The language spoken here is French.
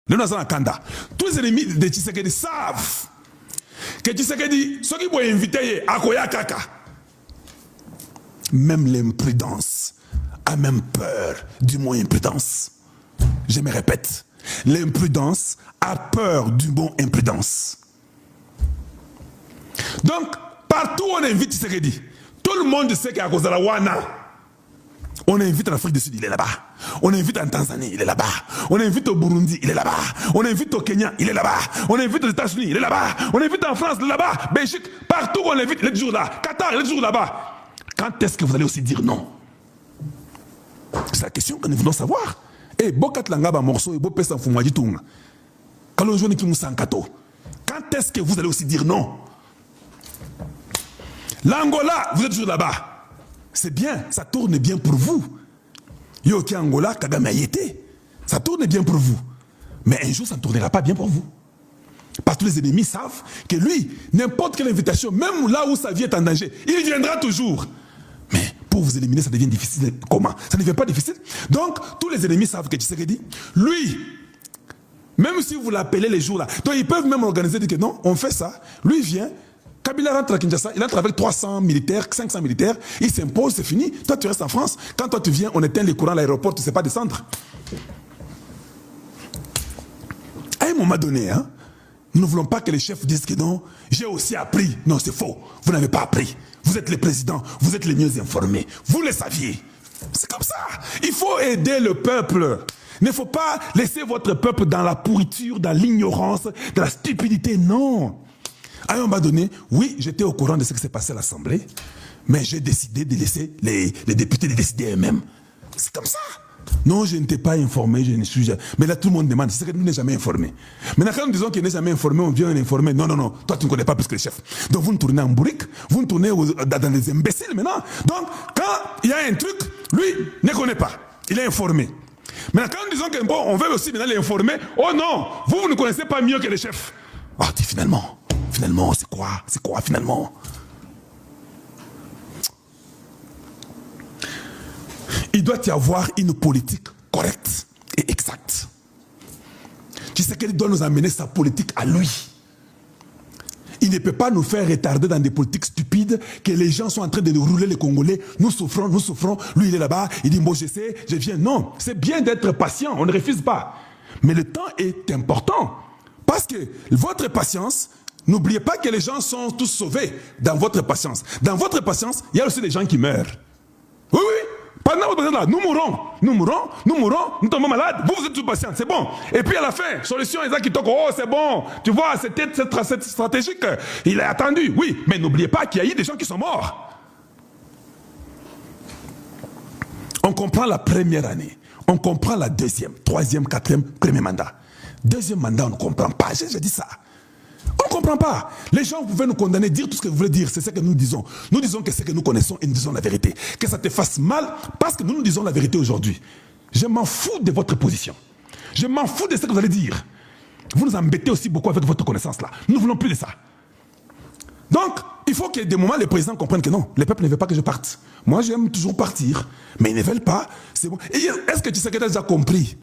Le Nazana Kanda. Tous les ennemis de Tshisekedi savent que Tshisekedi, ceux qui vont inviter à Koya Kaka, même l'imprudence a même peur du mot imprudence. Je me répète, l'imprudence a peur du mot imprudence. Donc, partout où on invite Tshisekedi, tout le monde sait qu'à cause de la Wana, on invite en Afrique du Sud, il est là-bas. On invite en Tanzanie, il est là-bas. On invite au Burundi, il est là-bas. On invite au Kenya, il est là-bas. On invite aux États-Unis, il est là-bas. On invite en France, il est là-bas. Belgique, partout où on invite, il est toujours là. Qatar, il est toujours là-bas. Quand est-ce que vous allez aussi dire non? C'est la question que nous voulons savoir. Et Bokat Langaba morceau et Bopé Sanfoumaji Tunga. Quand on joue qui Moussankato. Quand est-ce que vous allez aussi dire non? L'Angola, vous êtes toujours là-bas. C'est bien, ça tourne bien pour vous. Yoki Angola, Kagame a été. Ça tourne bien pour vous. Mais un jour, ça ne tournera pas bien pour vous. Parce que les ennemis savent que lui, n'importe quelle invitation, même là où sa vie est en danger, il viendra toujours. Mais pour vous éliminer, ça devient difficile. Comment? Ça ne devient pas difficile. Donc, tous les ennemis savent que Tshisekedi, lui, même si vous l'appelez les jours là, donc ils peuvent même organiser, dire que non, on fait ça. Lui vient. Kabila rentre à Kinshasa, il entre avec 300 militaires, 500 militaires, il s'impose, c'est fini. Toi, tu restes en France. Quand toi, tu viens, on éteint les courants à l'aéroport, tu ne sais pas descendre. À un moment donné, hein, nous ne voulons pas que les chefs disent que non, j'ai aussi appris. Non, c'est faux. Vous n'avez pas appris. Vous êtes les présidents, vous êtes les mieux informés. Vous le saviez. C'est comme ça. Il faut aider le peuple. Il ne faut pas laisser votre peuple dans la pourriture, dans l'ignorance, dans la stupidité. Non. À un moment donné, oui, j'étais au courant de ce qui s'est passé à l'Assemblée, mais j'ai décidé de laisser les députés de décider eux-mêmes. C'est comme ça. Non, je n'étais pas informé, je ne suis jamais... Mais là, tout le monde demande, c'est que nous n'est jamais informé. Maintenant, quand nous disons qu'il n'est jamais informé, on vient l'informer. Non, non, non, toi, tu ne connais pas plus que le chef. Donc, vous nous tournez en bourrique, vous nous tournez dans les imbéciles maintenant. Donc, quand il y a un truc, lui ne connaît pas. Il est informé. Maintenant, quand nous disons que bon, on veut aussi maintenant l'informer, oh non, vous ne connaissez pas mieux que le chef. Ah, dis finalement. Finalement, c'est quoi? C'est quoi finalement? Il doit y avoir une politique correcte et exacte. Tu sais qu'il doit nous amener sa politique à lui. Il ne peut pas nous faire retarder dans des politiques stupides que les gens sont en train de nous rouler les Congolais. Nous souffrons, lui il est là-bas, il dit moi je sais, je viens. Non, c'est bien d'être patient, on ne refuse pas. Mais le temps est important. Parce que votre patience, n'oubliez pas que les gens sont tous sauvés dans votre patience. Dans votre patience, il y a aussi des gens qui meurent. Oui, oui. Pendant votre patience là, nous tombons malades. Vous êtes tous patients, c'est bon. Et puis à la fin, solution, ils ont qui toquent, oh c'est bon. Tu vois, c'était cette stratégique. Il a attendu, oui. Mais n'oubliez pas qu'il y a eu des gens qui sont morts. On comprend la première année. On comprend la deuxième, troisième, quatrième, premier mandat. Deuxième mandat, on ne comprend pas. J'ai dit ça. On ne comprend pas. Les gens pouvaient nous condamner, dire tout ce que vous voulez dire. C'est ce que nous disons. Nous disons que c'est que nous connaissons et nous disons la vérité. Que ça te fasse mal parce que nous disons la vérité aujourd'hui. Je m'en fous de votre position. Je m'en fous de ce que vous allez dire. Vous nous embêtez aussi beaucoup avec votre connaissance là. Nous ne voulons plus de ça. Donc, il faut que des moments, les présidents comprennent que non, le peuple ne veut pas que je parte. Moi, j'aime toujours partir. Mais ils ne veulent pas. C'est bon. Est-ce que tu sais que tu as déjà compris?